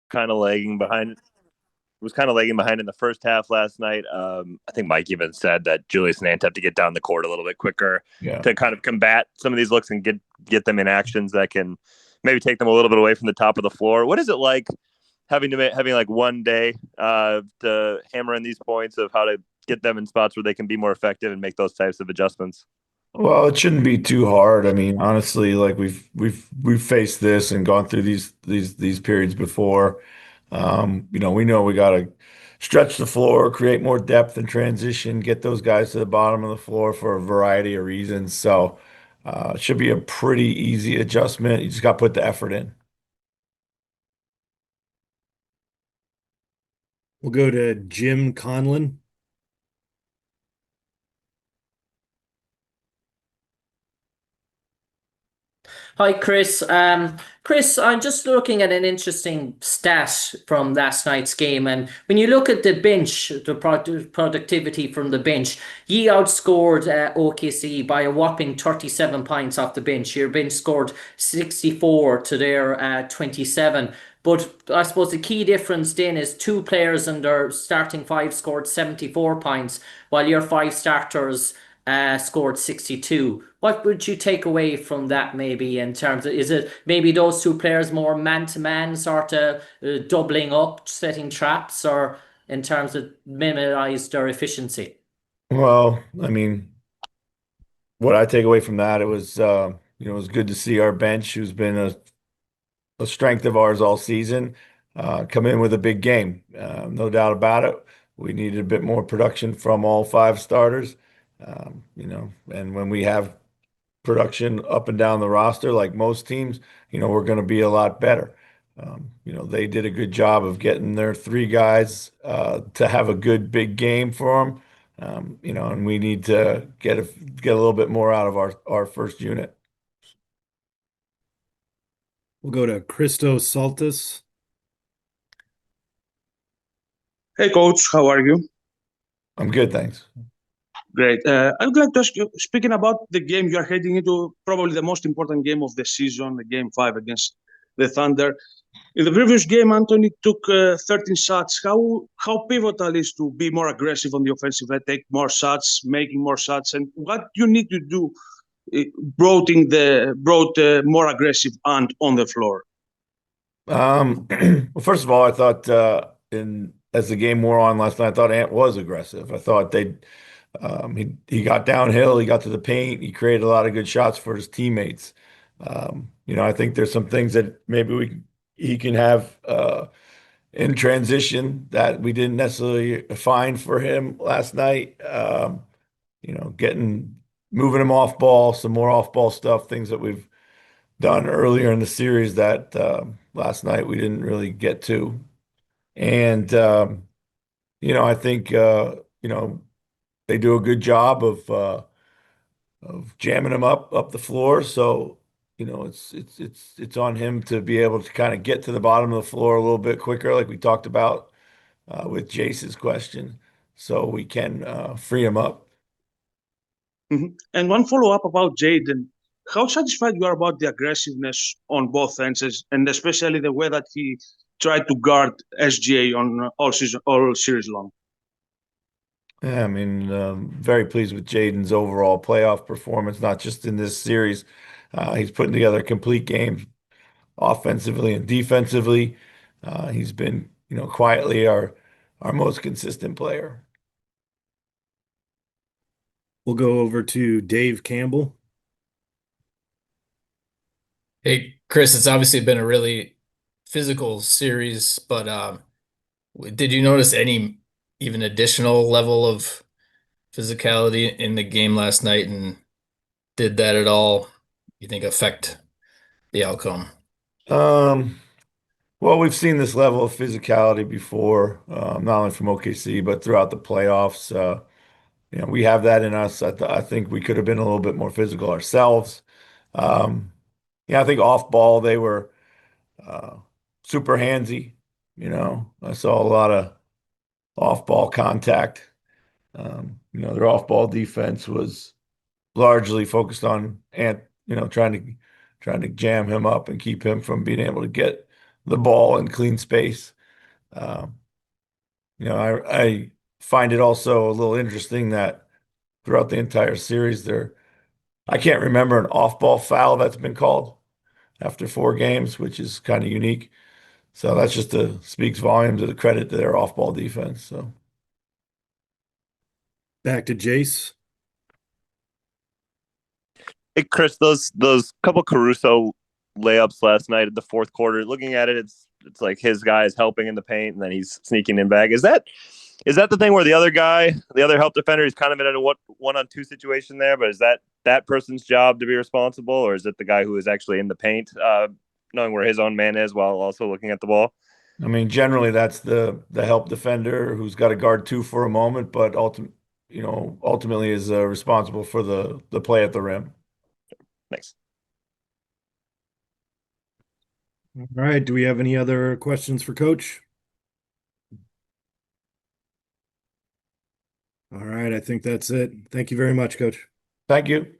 kind of lagging behind. Was kind of lagging behind in the first half last night. I think Mike even said that Julius Nance have to get down the court a little bit quicker Yeah. to kind of combat some of these looks and get them in actions that can maybe take them a little bit away from the top of the floor. What is it like having like one day to hammer in these points of how to get them in spots where they can be more effective and make those types of adjustments? Well, it shouldn't be too hard. I mean, honestly, like we've faced this and gone through these periods before. We know we got to stretch the floor, create more depth and transition, get those guys to the bottom of the floor for a variety of reasons. So, it should be a pretty easy adjustment. You just got to put the effort in. We'll go to Jim Conlon. Hi, Chris. Chris, I'm just looking at an interesting stat from last night's game. And when you look at the bench, the productivity from the bench, ye outscored OKC by a whopping 37 points off the bench. Your bench scored 64 to their 27. But I suppose the key difference then is two players in their starting five scored 74 points, while your five starters scored 62. What would you take away from that maybe in terms of, is it maybe those two players more man-to-man sort of doubling up, setting traps, or in terms of minimize their efficiency? Well, I mean, what I take away from that, it was good to see our bench, who's been a strength of ours all season, come in with a big game. No doubt about it. We needed a bit more production from all five starters. And when we have production up and down the roster, like most teams, we're going to be a lot better. They did a good job of getting their three guys to have a good big game for them. And we need to get a little bit more out of our first unit. We'll go to Christos Saltis. Hey, coach, how are you? I'm good, thanks. Great. I would like to ask you, speaking about the game you are heading into, probably the most important game of the season, the game 5 against the Thunder. In the previous game, Anthony took 13 shots. How pivotal is to be more aggressive on the offensive end, take more shots, making more shots, and what you need to do brought more aggressive and on the floor? Well, first of all, I thought in as the game wore on last night, I thought Ant was aggressive. I thought he got downhill, he got to the paint, he created a lot of good shots for his teammates. I think there's some things that maybe he can have in transition that we didn't necessarily find for him last night. Moving him off ball, some more off ball stuff, things that we've done earlier in the series that last night we didn't really get to. And I think they do a good job of jamming him up the floor. So, it's on him to be able to kind of get to the bottom of the floor a little bit quicker, like we talked about with Jace's question, so we can free him up. Mm-hmm. And one follow-up about Jaden. How satisfied you are about the aggressiveness on both ends, and especially the way that he tried to guard SGA on all series long? Yeah, I mean, very pleased with Jaden's overall playoff performance, not just in this series. He's putting together a complete game offensively and defensively. He's been, quietly our most consistent player. We'll go over to Dave Campbell. Hey, Chris, it's obviously been a really physical series, but did you notice any even additional level of physicality in the game last night? And did that at all, you think, affect the outcome? Um, well, we've seen this level of physicality before, not only from OKC, but throughout the playoffs. We have that in us. I think we could have been a little bit more physical ourselves. Um, I think off ball they were uh, super handsy. I saw a lot of off ball contact. Their off ball defense was largely focused on Ant, trying to jam him up and keep him from being able to get the ball in clean space. I find it also a little interesting that throughout the entire series I can't remember an off-ball foul that's been called after 4 games, which is kind of unique. So that's just speaks volumes of the credit to their off-ball defense. So Back to Jace. Hey, Chris, those couple Caruso layups last night in the fourth quarter. Looking at it, it's like his guy is helping in the paint, and then he's sneaking in back. Is that the thing where the other help defender, is kind of in a 1-on-2 situation there? But is that person's job to be responsible, or is it the guy who is actually in the paint, knowing where his own man is while also looking at the ball? I mean, generally that's the help defender who's got to guard 2 for a moment, but ultimately is responsible for the play at the rim. Thanks. All right. Do we have any other questions for Coach? All right. I think that's it. Thank you very much, Coach. Thank you.